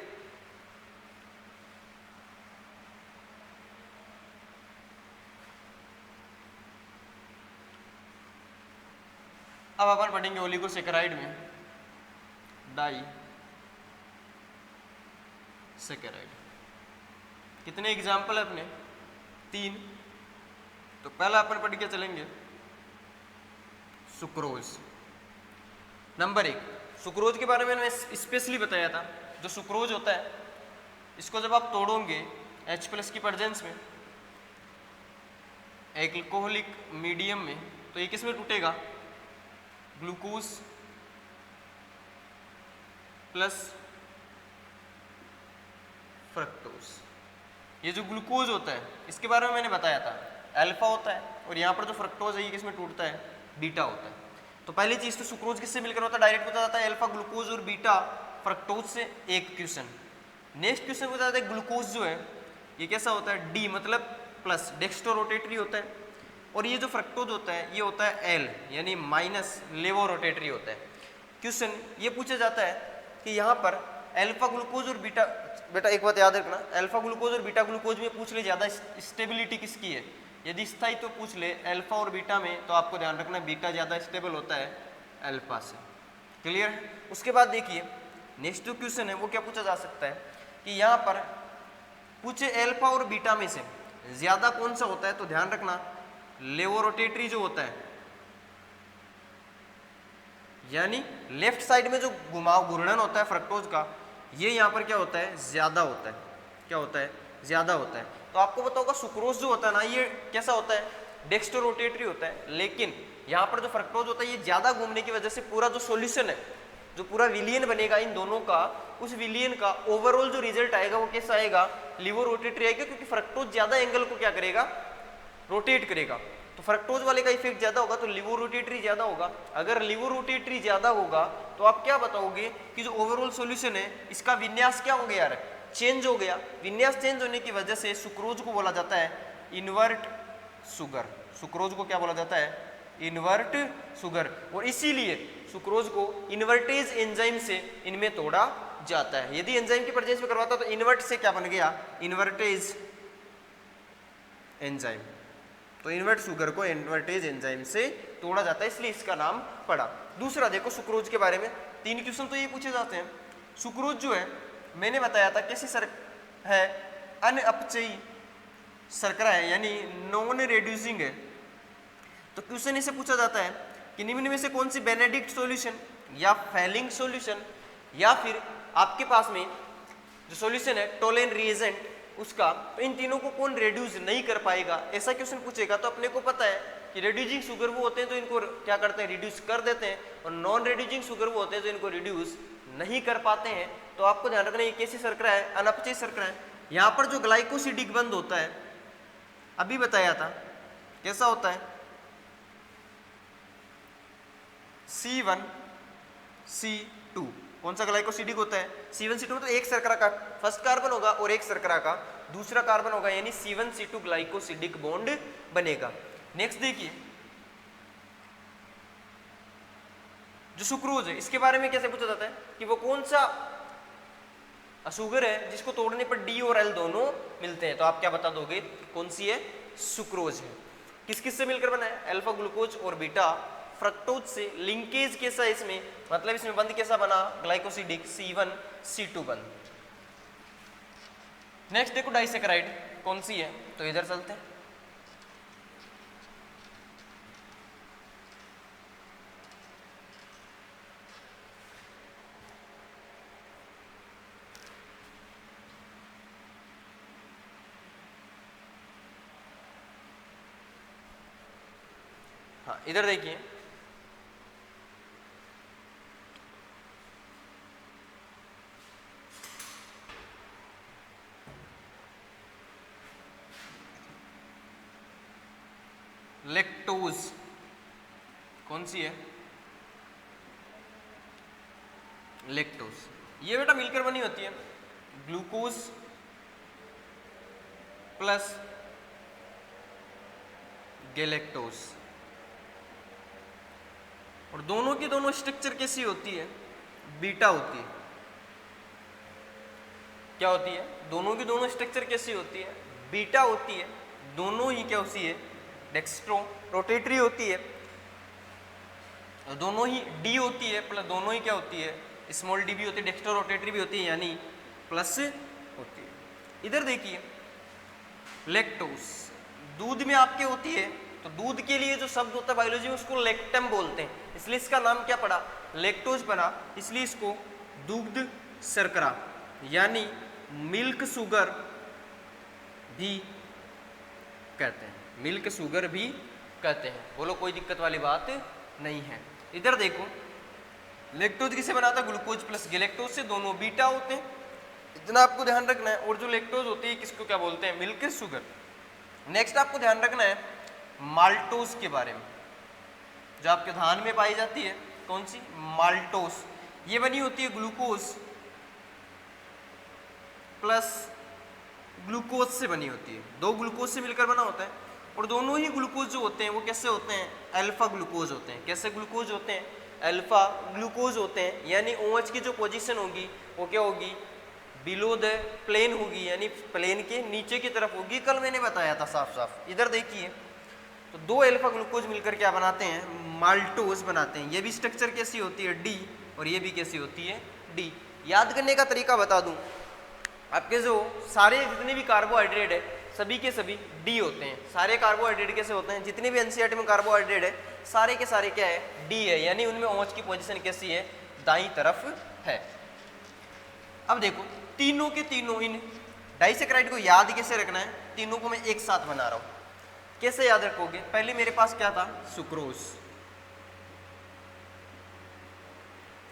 अब अपन पढ़ेंगे ओलिगोसैकेराइड में डाई सैकेराइड। कितने एग्जाम्पल है अपने, 3। तो पहला अपन पढ़ के चलेंगे सुक्रोज। नंबर 1, सुक्रोज के बारे में मैंने स्पेशली बताया था। जो सुक्रोज होता है इसको जब आप तोड़ोगे H+ की प्रेजेंस में एल्कोहलिक मीडियम में, तो ये किस में टूटेगा, ग्लूकोज प्लस फ्रक्टोज। ये जो ग्लूकोज होता है इसके बारे में मैंने बताया था, अल्फा होता है, और यहाँ पर जो फ्रक्टोज है ये किस में टूटता है, बीटा होता है। तो पहली चीज तो सुक्रोज किससे मिलकर होता है, डायरेक्ट बता जाता है अल्फा ग्लूकोज और बीटा फ्रक्टोज से। एक क्वेश्चन, नेक्स्ट क्वेश्चन बता जाता है ग्लूकोज जो है ये कैसा होता है, डी मतलब प्लस, डेक्स्ट्रो रोटेटरी होता है, और ये जो फ्रक्टोज होता है ये होता है एल यानी माइनस, लेवो रोटेटरी होता है। क्वेश्चन ये पूछा जाता है कि यहाँ पर अल्फा ग्लूकोज और बीटा, बेटा एक बात याद रखना, अल्फा ग्लूकोज और बीटा ग्लूकोज में पूछ ले ज्यादा स्टेबिलिटी किसकी है, यदि स्थायी तो पूछ ले अल्फा और बीटा में, तो आपको ध्यान रखना बीटा ज्यादा स्टेबल होता है अल्फा से। क्लियर है। उसके बाद देखिए नेक्स्ट जो क्वेश्चन है वो क्या पूछा जा सकता है कि यहाँ पर पूछे अल्फा और बीटा में से ज्यादा कौन सा होता है, तो ध्यान रखना लेवो रोटेटरी जो होता है, यानी लेफ्ट साइड में जो घुमाव घूर्णन होता है फ्रक्टोज का, ये यहाँ पर क्या होता है, ज्यादा होता है। क्या होता है, ज्यादा होता है। तो आपको पता होगा सुक्रोज जो होता है ना ये कैसा होता है, डेक्स्ट्रो रोटेटरी होता है, लेकिन यहाँ पर जो फ्रक्टोज होता है ये ज्यादा घूमने की वजह से पूरा जो सॉल्यूशन है, जो पूरा विलियन बनेगा इन दोनों का, उस विलियन का ओवरऑल जो रिजल्ट आएगा वो कैसा आएगा, लिवो रोटेटरी आएगा, क्योंकि फ्रक्टोज ज्यादा एंगल को क्या करेगा, रोटेट करेगा। तो फ्रक्टोज वाले का इफेक्ट ज्यादा होगा तो लिवो रोटेटरी ज्यादा होगा। अगर लिवो रोटेटरी ज्यादा होगा तो आप क्या बताओगे कि जो ओवरऑल सॉल्यूशन है इसका विन्यास क्या हो गया यार, चेंज हो गया। विन्यास चेंज होने की वजह से सुक्रोज को बोला जाता है इन्वर्ट शुगर। सुक्रोज को क्या बोला जाता है, इन्वर्ट शुगर, और इसीलिए सुक्रोज को इन्वर्टेज एंजाइम से इनमें तोड़ा जाता है। यदि एंजाइम की प्रेजेंस में करवाता तो इन्वर्ट से क्या बन गया, इन्वर्टेज एंजाइम। तो इन्वर्ट शुगर को इन्वर्टेज एंजाइम से तोड़ा जाता है, इसलिए इसका नाम पड़ा। दूसरा देखो सुक्रोज के बारे में 3 क्वेश्चन तो ये पूछे जाते हैं। सुक्रोज जो है मैंने बताया था कैसी है, अनअपचयी शर्करा है, यानी नॉन रेड्यूसिंग है। तो क्वेश्चन इसे पूछा जाता है कि निम्न में से कौन सी बेनेडिक्ट सॉल्यूशन या फेलिंग सॉल्यूशन या फिर आपके पास में जो सॉल्यूशन है टोलेन रिएजेंट उसका, तो इन तीनों को कौन रिड्यूस नहीं कर पाएगा, ऐसा क्वेश्चन पूछेगा। तो अपने को पता है कि रिड्यूसिंग शुगर वो होते हैं जो इनको क्या करते हैं, रिड्यूस कर देते हैं, और नॉन रिड्यूसिंग शुगर वो होते हैं जो इनको रिड्यूस नहीं कर पाते हैं। तो आपको ध्यान रखना ये कैसी शर्करा है, अनअपचयी शर्करा है। यहाँ पर जो ग्लाइकोसिडिक बंध होता है अभी बताया था कैसा होता है, C1C2। कौन सा ग्लाइकोसिडिक होता है, C1C2। तो एक शर्करा का फर्स्ट कार्बन होगा और एक शर्करा का दूसरा कार्बन होगा, यानी C1C2 ग्लाइकोसिडिक बॉन्ड बनेगा। नेक्स्ट देखिए जो सुक्रोज है इसके बारे में कैसे पूछा जाता है कि वो कौन सा शुगर है जिसको तोड़ने पर D और L दोनों मिलते हैं। तो आप क्या बता दोगे कौन सी है, सुक्रोज है। किस किस से मिलकर बना है, अल्फा ग्लूकोज और बीटा फ्रक्टोज से। लिंकेज कैसा है इसमें, मतलब इसमें बंध कैसा बना, ग्लाइकोसिडिक C1C2 बंध। नेक्स्ट देखो डाइसैकेराइड कौन सी है, तो इधर चलते हैं। हाँ इधर देखिए, लेक्टोज कौन सी है, लेक्टोज, ये बेटा मिलकर बनी होती है ग्लूकोज प्लस गैलेक्टोज, और दोनों की दोनों स्ट्रक्चर कैसी होती है, बीटा होती है। क्या होती है, दोनों की दोनों स्ट्रक्चर कैसी होती है, बीटा होती है। दोनों ही क्या होती है, डेक्स्ट्रो रोटेटरी होती है, दोनों ही डी होती है, प्लस दोनों ही क्या होती है, स्मॉल डी भी होती है, डेक्स्ट्रो रोटेटरी भी होती है, यानी प्लस होती है। इधर देखिए लेक्टोज दूध में आपके होती है, तो दूध के लिए जो शब्द होता है बायोलॉजी में उसको लेक्टम बोलते हैं, इसलिए इसका नाम क्या पड़ा, लेक्टोज बना, इसलिए इसको दुग्ध शर्करा यानी मिल्क शुगर भी कहते हैं, मिल्क शुगर भी कहते हैं। बोलो कोई दिक्कत वाली बात नहीं है। इधर देखो लेक्टोज किसे बनाता है, ग्लूकोज प्लस गैलेक्टोज से, दोनों बीटा होते हैं, इतना आपको ध्यान रखना है। और जो लेक्टोज होती है किसको क्या बोलते हैं, मिल्क शुगर। नेक्स्ट आपको ध्यान रखना है माल्टोज के बारे में, जो आपके धान में पाई जाती है, कौन सी, माल्टोज। ये बनी होती है ग्लूकोज प्लस ग्लूकोज से बनी होती है, दो ग्लूकोज से मिलकर बना होता है, और दोनों ही ग्लूकोज जो होते हैं वो कैसे होते हैं, अल्फा ग्लूकोज होते हैं। कैसे ग्लूकोज होते हैं, अल्फा ग्लूकोज होते हैं, यानी OH की जो पोजीशन होगी वो क्या होगी, बिलो द प्लेन होगी, यानी प्लेन के नीचे की तरफ होगी। कल मैंने बताया था साफ साफ। इधर देखिए तो दो अल्फा ग्लूकोज मिलकर क्या बनाते हैं, माल्टोज बनाते हैं। ये भी स्ट्रक्चर कैसी होती है, डी, और ये भी कैसी होती है, डी। याद करने का तरीका बता दूं, आपके जो सारे जितने भी कार्बोहाइड्रेट है सभी के सभी डी होते हैं। सारे कार्बोहाइड्रेट कैसे होते हैं, जितने भी एनसीईआरटी में कार्बोहाइड्रेट है सारे के सारे क्या है, डी है, यानी उनमें OH की पोजीशन कैसी है, दाईं तरफ है। अब देखो तीनों के तीनों इन डाइसेक्राइड को याद कैसे रखना है, तीनों को मैं एक साथ बना रहा हूं, कैसे याद रखोगे, पहले मेरे पास क्या था, सुक्रोज,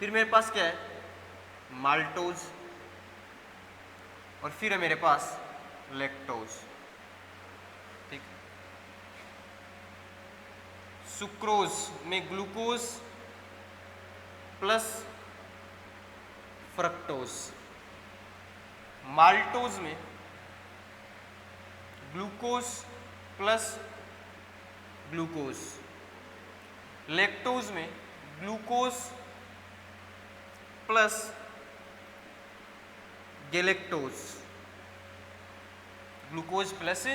फिर मेरे पास क्या है, माल्टोज, और फिर है मेरे पास लेक्टोज। ठीक, सुक्रोज में ग्लूकोज प्लस फ्रक्टोज, माल्टोज में ग्लूकोज प्लस ग्लूकोज, लेक्टोज में glucose plus galactose, glucose plus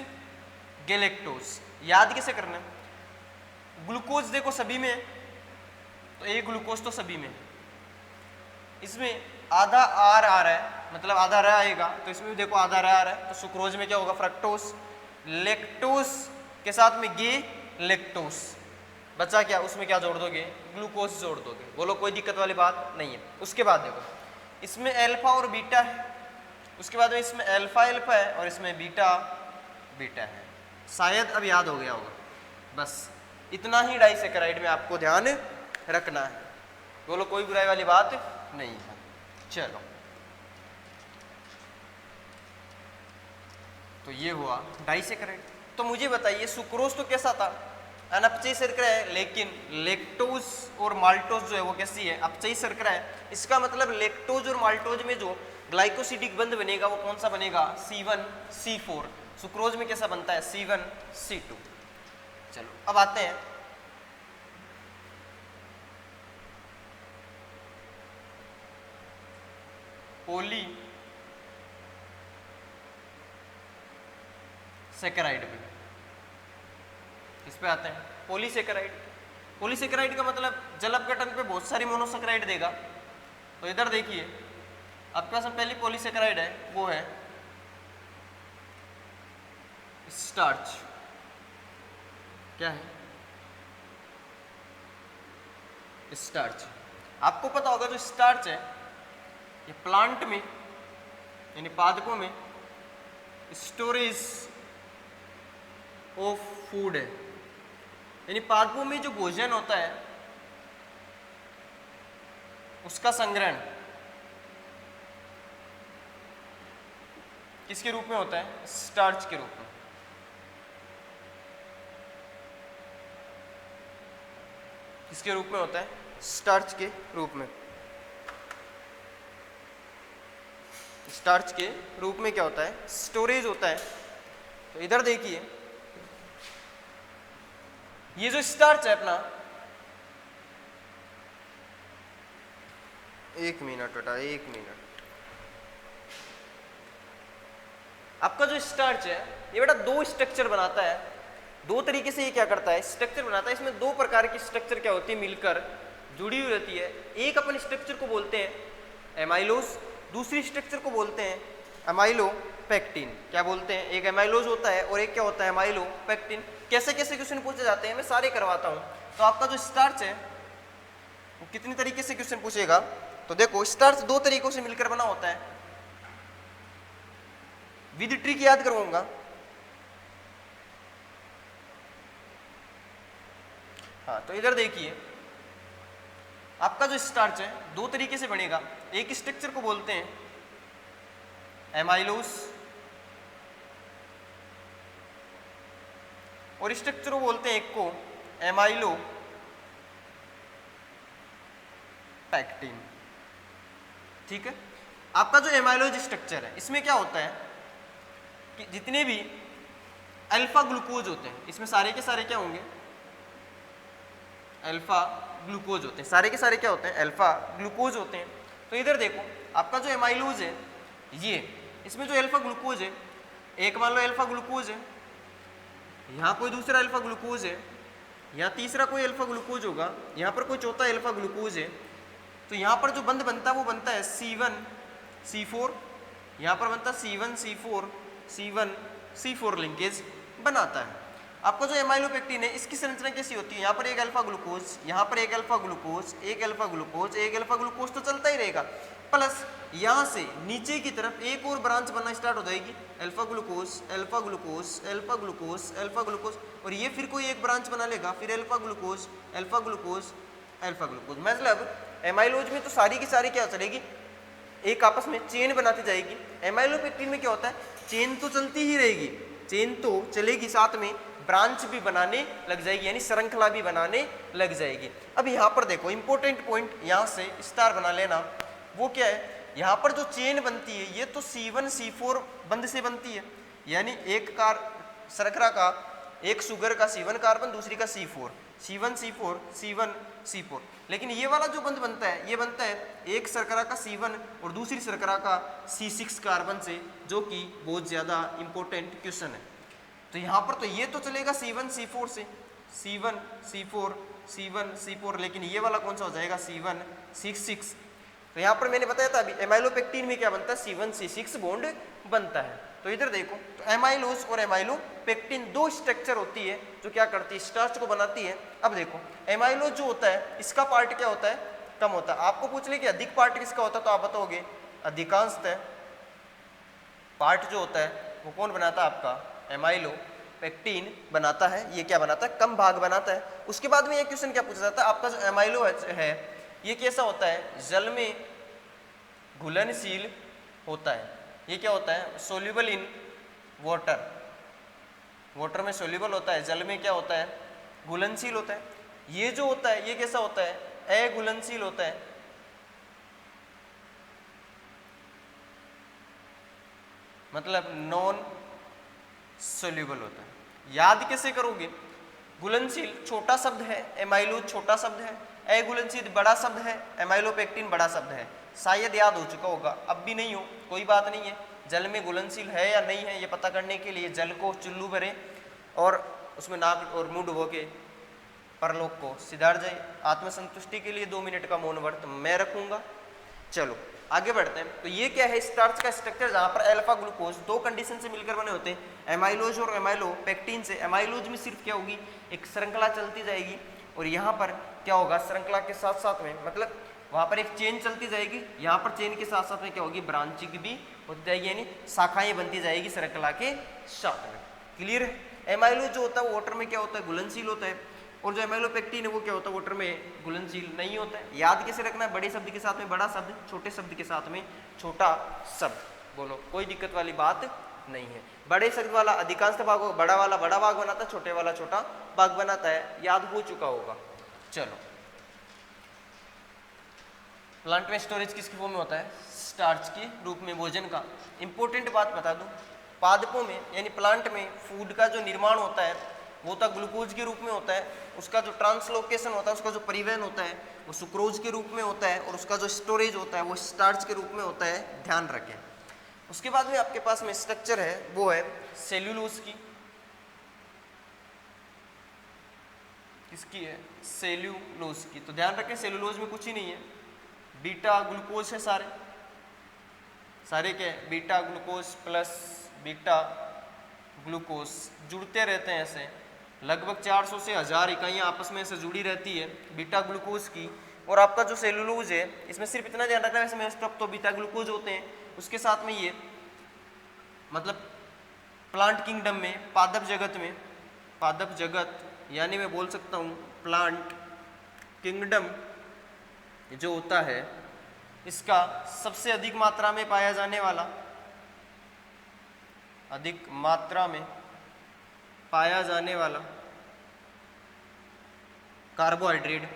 galactose. याद कैसे करना है, ग्लूकोज देखो सभी में, तो एक ग्लूकोज तो सभी में, इसमें आधा आर आ रहा है, मतलब आधा रह आएगा, तो इसमें भी देखो आधा रह आ रहा है, तो सुक्रोज में क्या होगा, फ्रक्टोज, लेक्टोज के साथ में गे लेक्टोज, बचा क्या, उसमें क्या जोड़ दोगे, ग्लूकोज जोड़ दोगे। बोलो कोई दिक्कत वाली बात नहीं है। उसके बाद देखो इसमें अल्फा और बीटा है, उसके बाद में इसमें अल्फा अल्फा है और इसमें बीटा बीटा है। शायद अब याद हो गया होगा। बस इतना ही डाइसेकेराइड में आपको ध्यान रखना है। बोलो कोई बुराई वाली बात नहीं है। चलो तो ये हुआ डाइसेकेराइड। तो मुझे बताइए सुक्रोज तो कैसा था, अनअपचयी शर्करा है, लेकिन लेक्टोज और माल्टोज जो है वो कैसी है, अपचयी शर्करा है। इसका मतलब लेक्टोज और माल्टोज में जो ग्लाइकोसिडिक बंध बनेगा वो कौन सा बनेगा, C1C4। सुक्रोज में कैसा बनता है, C1C2। चलो अब आते हैं पोली सेकेराइड पे। इस पे आते हैं पॉलीसेकेराइड। पॉलीसेकेराइड का मतलब जल अपघटन पे बहुत सारी मोनोसेकेराइड देगा। तो इधर देखिए आपके पास पहली पॉलीसेकेराइड है, वो है स्टार्च। क्या है, स्टार्च। आपको पता होगा जो स्टार्च है ये प्लांट में यानी पादपों में स्टोरेज ऑफ फूड है। यानी पादपों में जो भोजन होता है उसका संग्रहण किसके रूप में होता है? स्टार्च के रूप में। किसके रूप में होता है? स्टार्च के रूप में। स्टार्च के रूप में क्या होता है? स्टोरेज होता है। तो इधर देखिए, ये जो स्टार्च है अपना, एक मिनट बेटा, एक मिनट। आपका जो स्टार्च है ये बेटा दो स्ट्रक्चर बनाता है। दो तरीके से ये क्या करता है? स्ट्रक्चर बनाता है। इसमें दो प्रकार की स्ट्रक्चर क्या होती है? मिलकर जुड़ी हुई रहती है। एक अपन स्ट्रक्चर को बोलते हैं एमाइलोज, दूसरी स्ट्रक्चर को बोलते हैं अमाइलोपेक्टिन। क्या बोलते हैं? एक एमाइलोज होता है और एक क्या होता है? अमाइलोपेक्टिन। कैसे कैसे क्वेश्चन पूछे जाते हैं मैं सारे करवाता हूं। तो आपका जो स्टार्च है वो कितनी तरीके से क्वेश्चन पूछेगा? तो देखो, स्टार्च दो तरीकों से मिलकर बना होता है। विद ट्रिक याद करवाऊंगा। हाँ, तो इधर देखिए, आपका जो स्टार्च है दो तरीके से बनेगा। एक स्ट्रक्चर को बोलते हैं एमाइलोज और स्ट्रक्चर को बोलते हैं एक को एमाइलोपेक्टिन। ठीक है। आपका जो एमाइलोज स्ट्रक्चर है इसमें क्या होता है कि जितने भी अल्फा ग्लूकोज होते हैं, इसमें सारे के सारे क्या होंगे? अल्फा ग्लूकोज होते हैं। सारे के सारे क्या होते हैं? अल्फा ग्लूकोज होते हैं। तो इधर देखो, आपका जो एमाइलोज है ये, इसमें जो अल्फा ग्लूकोज है, एक मान लो अल्फा ग्लूकोज है, यहाँ कोई दूसरा अल्फा ग्लूकोज है, यहाँ तीसरा कोई अल्फा ग्लूकोज होगा, यहाँ पर कोई चौथा अल्फा ग्लूकोज है। तो यहाँ पर जो बंध बनता है वो बनता है C1C4, यहाँ पर बनता है C1C4 लिंकेज बनाता है। आपका जो एमाइलोपेक्टिन है इसकी संरचना कैसी होती है? यहाँ पर एक अल्फा ग्लूकोज, यहाँ पर एक अल्फा ग्लूकोज, एक अल्फा ग्लूकोज, एक अल्फा ग्लूकोज तो चलता ही रहेगा, प्लस यहाँ से नीचे की तरफ एक और ब्रांच बनना स्टार्ट हो जाएगी, alpha glucose, alpha glucose, alpha glucose, alpha glucose, और ये फिर कोई एक ब्रांच बना लेगा, फिर alpha glucose, alpha glucose, alpha glucose. मतलब एमाइलोज में तो सारी की सारी क्या चलेगी? एक आपस में चेन बनाती जाएगी। एमाइलोपेक्टिन में क्या होता है? चेन तो चलती ही रहेगी, चेन तो चलेगी, साथ में ब्रांच भी बनाने लग जाएगी, यानी श्रृंखला भी बनाने लग जाएगी। अब यहाँ पर देखो, इंपॉर्टेंट पॉइंट यहाँ से स्टार बना लेना। वो क्या है? यहाँ पर जो चेन बनती है ये तो C1C4 बंध से बनती है, यानी एक कार श्रृंखला का, एक शुगर का C1 कार्बन, दूसरी का C4, C1C4, C1C4। लेकिन ये वाला जो बंध बनता है ये बनता है एक शर्करा का C1 और दूसरी शर्करा का C6 कार्बन से, जो कि बहुत ज़्यादा इंपॉर्टेंट क्वेश्चन है। तो यहाँ पर तो ये तो चलेगा C1C4 से, C1C4, लेकिन ये वाला कौन सा हो जाएगा? C1C6। तो यहाँ पर मैंने बताया था अभी एमाइलोपेक्टिन में क्या बनता है? C1C6 बॉन्ड बनता है। तो इधर देखो, तो एमाइलोज और एमाइलोपेक्टिन दो स्ट्रक्चर होती है जो क्या करती है? स्टार्च को बनाती है। अब देखो, एमाइलोज जो होता है इसका पार्ट क्या होता है? कम होता है। आपको पूछ ले कि अधिक पार्ट किसका होता है, तो आप बताओगे अधिकांशतः पार्ट जो होता है वो कौन बनाता है? आपका एमाइलोपेक्टिन बनाता है। ये क्या बनाता है? कम भाग बनाता है। उसके बाद में ये क्वेश्चन क्या पूछा जाता है? आपका जो एमाइलो है ये कैसा होता है? जल में घुलनशील होता है। ये क्या होता है? सोल्यूबल इन वाटर, वाटर में सोल्यूबल होता है, जल में क्या होता है? घुलनशील होता है। ये जो होता है ये कैसा होता है? अघुलनशील होता है। मतलब नॉन सोल्यूबल होता है। याद कैसे करोगे? घुलनशील छोटा शब्द है, एमाइलोज छोटा शब्द है, अघुलनशील बड़ा शब्द है, एमाइलोपेक्टिन बड़ा शब्द है। शायद याद हो चुका होगा, अब भी नहीं हो कोई बात नहीं है। जल में घुलनशील है या नहीं है ये पता करने के लिए जल को चुल्लू भरें और उसमें नाक और मुंह डुबो के परलोक को सिधार जाए। आत्मसंतुष्टि के लिए 2 मिनट का मौन व्रत मैं रखूंगा। चलो आगे बढ़ते हैं। तो ये क्या है? स्टार्च का स्ट्रक्चर जहाँ पर अल्फा ग्लूकोज दो कंडीशन से मिलकर बने होते हैं, एमाइलोज और एमाइलोपेक्टिन से। एमाइलोज में सिर्फ क्या होगी? एक श्रृंखला चलती जाएगी, और यहाँ पर क्या होगा? श्रृंखला के साथ साथ में, मतलब वहाँ पर एक चेन चलती जाएगी, यहाँ पर चेन के साथ साथ में क्या होगी? ब्रांचिंग भी होती जाएगी, यानी शाखाएं बनती जाएगी श्रृंखला के साथ में। क्लियर है? एमाइलोज जो होता है वो वाटर में क्या होता है? घुलनशील होता है। और जो एमिलोपेक्टिन है वो क्या होता है, वाटर में घुलनशील नहीं होता है। याद कैसे रखना है, बड़े शब्द के साथ में बड़ा शब्द, छोटे शब्द के साथ में छोटा शब्द। बोलो, कोई दिक्कत वाली बात नहीं है। बड़े शब्द वाला अधिकांश भाग, बड़ा वाला बड़ा भाग बनाता है, छोटे वाला छोटा भाग बनाता है, याद हो चुका होगा। चलो, प्लांट में स्टोरेज किसके फॉर्म में होता है, स्टार्च के रूप में भोजन का। इंपॉर्टेंट बात बता दूं, पादपों में यानी प्लांट में फूड का जो निर्माण होता है वो तो ग्लूकोज के रूप में होता है, उसका जो ट्रांसलोकेशन होता है, उसका जो परिवहन होता है वो सुक्रोज के रूप में होता है, और उसका जो स्टोरेज होता है वो स्टार्च के रूप में होता है, ध्यान रखें। उसके बाद में आपके पास में स्ट्रक्चर है वो है सेल्यूलोज की। किसकी है, सेल्यूलोज की। तो ध्यान रखें सेल्यूलोज में कुछ ही नहीं है, बीटा ग्लूकोज है, सारे सारे क्या है, beta glucose plus beta glucose जुड़ते रहते हैं ऐसे, लगभग 400 से 1000 इकाइयाँ आपस में ऐसे जुड़ी रहती है बीटा ग्लूकोज की। और आपका जो सेलुलोज है इसमें सिर्फ इतना ध्यान रखना है, इसमें स्टॉप तो बीटा ग्लूकोज होते हैं, उसके साथ में ये मतलब प्लांट किंगडम में, पादप जगत में, पादप जगत यानी मैं बोल सकता हूँ प्लांट किंगडम जो होता है इसका सबसे अधिक मात्रा में पाया जाने वाला, अधिक मात्रा में पाया जाने वाला कार्बोहाइड्रेट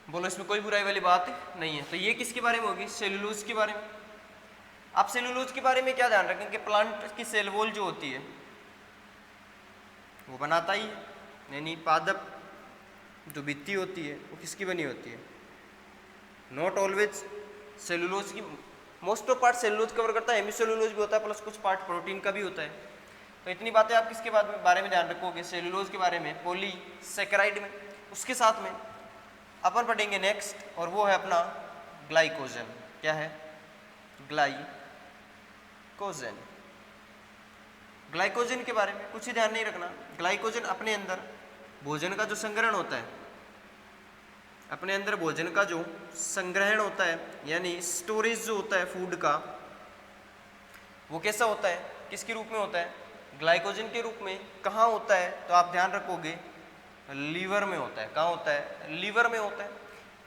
बोलो, इसमें कोई बुराई वाली बात नहीं है। तो ये किसके बारे में होगी, सेलुलोज के बारे में। आप सेलुलोज के बारे में क्या ध्यान रखें कि प्लांट की सेल वॉल जो होती है वो बनाता ही है, यानी पादप जो भित्ति होती है वो किसकी बनी होती है, नॉट ऑलवेज सेलुलोज की, most of part cellulose cover करता है, हेमीसेलुलोज भी होता है, प्लस कुछ पार्ट प्रोटीन का भी होता है। तो इतनी बातें आप किसके बारे में ध्यान रखोगे, सेलुलोज के बारे में, पॉलीसेकेराइड में। उसके साथ में अपन पढ़ेंगे नेक्स्ट, और वो है अपना ग्लाइकोजन। क्या है, ग्लाइकोजन। ग्लाइकोजन के बारे में कुछ ही ध्यान नहीं रखना। ग्लाइकोजन अपने अंदर भोजन का जो संग्रहण होता है, अपने अंदर भोजन का जो संग्रहण होता है यानी स्टोरेज जो होता है फूड का, वो कैसा होता है, किसके रूप में होता है, ग्लाइकोजन के रूप में। कहाँ होता है, तो आप ध्यान रखोगे लीवर में होता है। कहाँ होता है, लीवर में होता है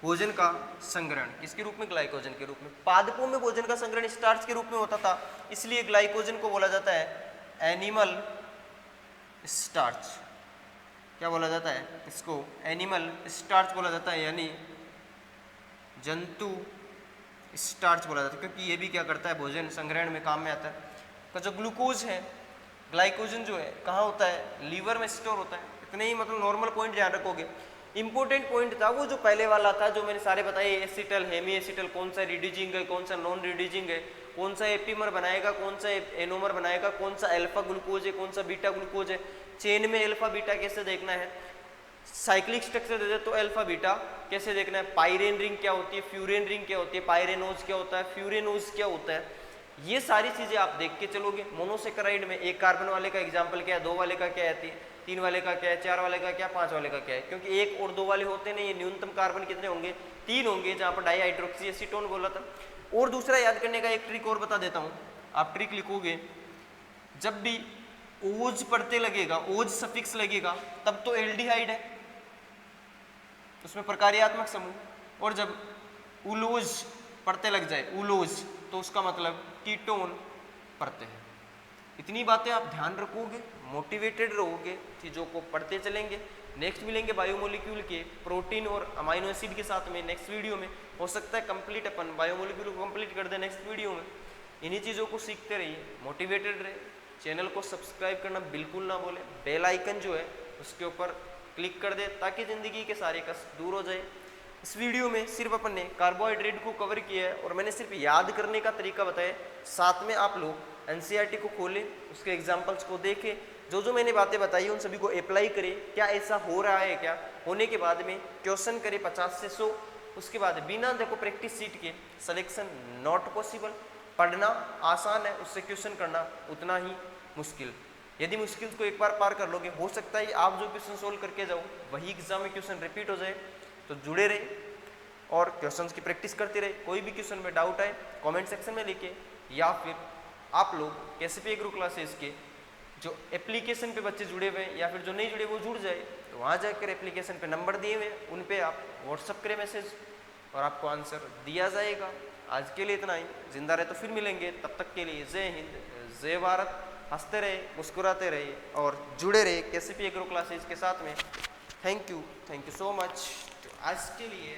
भोजन का संग्रहण, किसके रूप में, ग्लाइकोजन के रूप में। पादपों में भोजन का संग्रहण स्टार्च के रूप में होता था, इसलिए ग्लाइकोजन को बोला जाता है एनिमल स्टार्च। क्या बोला जाता है इसको, एनिमल स्टार्च बोला जाता है, यानी जंतु स्टार्च बोला जाता है, क्योंकि ये भी क्या करता है, भोजन संग्रहण में काम में आता है। तो जो ग्लूकोज है, ग्लाइकोजन जो है कहाँ होता है, लीवर में स्टोर होता है। इतने ही मतलब नॉर्मल पॉइंट ध्यान रखोगे। इंपॉर्टेंट पॉइंट था वो जो पहले वाला था, जो मैंने सारे बताए, एसिटल, हेमी एसिटल, कौन सा रिड्यूसिंग है, कौन सा नॉन रिड्यूसिंग है, कौन सा एपीमर बनाएगा, कौन सा एनोमर बनाएगा, कौन सा अल्फा ग्लूकोज है, कौन सा बीटा ग्लूकोज है, चेन में अल्फा बीटा कैसे देखना है, साइक्लिक स्ट्रक्चर दे दे तो अल्फा बीटा कैसे देखना है, पायरेन रिंग क्या होती है, फ्यूरेन रिंग क्या होती है, पायरेनोज क्या होता है, फ्यूरेनोज क्या होता है, ये सारी चीजें आप देख के चलोगे। मोनोसेकेराइड में एक कार्बन वाले का एग्जाम्पल क्या है, 2 वाले का क्या है, 3 वाले का क्या है, 4 वाले का क्या, 5 वाले का क्या है, क्योंकि 1 और 2 वाले होते नहीं, ये न्यूनतम कार्बन कितने होंगे, 3 होंगे, जहाँ पर डाईहाइड्रोक्सी एसीटोन बोला था। और दूसरा याद करने का एक ट्रिक और बता देता हूँ, आप ट्रिक लिखोगे, जब भी ओज पढ़ते लगेगा, ओज सफिक्स लगेगा, तब तो एल्डिहाइड है, उसमें प्रकार्यात्मक समूह, और जब उलोज पढ़ते लग जाए, उलोज, तो उसका मतलब कीटोन पढ़ते हैं। इतनी बातें आप ध्यान रखोगे, मोटिवेटेड रहोगे, चीज़ों को पढ़ते चलेंगे। नेक्स्ट मिलेंगे बायोमोलिक्यूल के प्रोटीन और अमाइनो एसिड के साथ में नेक्स्ट वीडियो में। हो सकता है कंप्लीट अपन बायोमोलिक्यूल को कंप्लीट कर दे नेक्स्ट वीडियो में। इन्हीं चीज़ों को सीखते रहिए, मोटिवेटेड रहे। चैनल को सब्सक्राइब करना बिल्कुल ना भूलें, बेल आइकन जो है उसके ऊपर क्लिक कर दे ताकि ज़िंदगी के सारे कष्ट दूर हो जाए। इस वीडियो में सिर्फ अपन ने कार्बोहाइड्रेट को कवर किया है और मैंने सिर्फ याद करने का तरीका बताया। साथ में आप लोग एनसीईआरटी को खोलें, उसके एग्जाम्पल्स को देखें, जो जो मैंने बातें बताई उन सभी को अप्लाई करें। क्या ऐसा हो रहा है क्या, होने के बाद में क्वेश्चन करें 50 से 100। उसके बाद बिना देखो प्रैक्टिस सीट के सिलेक्शन नॉट पॉसिबल। पढ़ना आसान है, उससे क्वेश्चन करना उतना ही मुश्किल। यदि मुश्किल को एक बार पार कर लोगे, हो सकता है आप जो क्वेश्चन सोल्व करके जाओ वही एग्जाम में क्वेश्चन रिपीट हो जाए। तो जुड़े रहे और क्वेश्चंस की प्रैक्टिस करते रहे। कोई भी क्वेश्चन में डाउट आए कमेंट सेक्शन में लिखे या फिर आप लोग केसीपी एग्रो क्लासेस के जो एप्लीकेशन पे बच्चे जुड़े हुए हैं या फिर जो नहीं जुड़े वो जुड़ जाए, तो वहाँ जाकर एप्लीकेशन पे नंबर दिए हुए उन पे आप व्हाट्सअप करें मैसेज और आपको आंसर दिया जाएगा। आज के लिए इतना ही, जिंदा रहे तो फिर मिलेंगे, तब तक के लिए जय हिंद जय भारत। हंसते रहे, मुस्कुराते रहे और जुड़े रहे केसीपी एग्रो क्लासेस के साथ में। Thank you so much. आज के लिए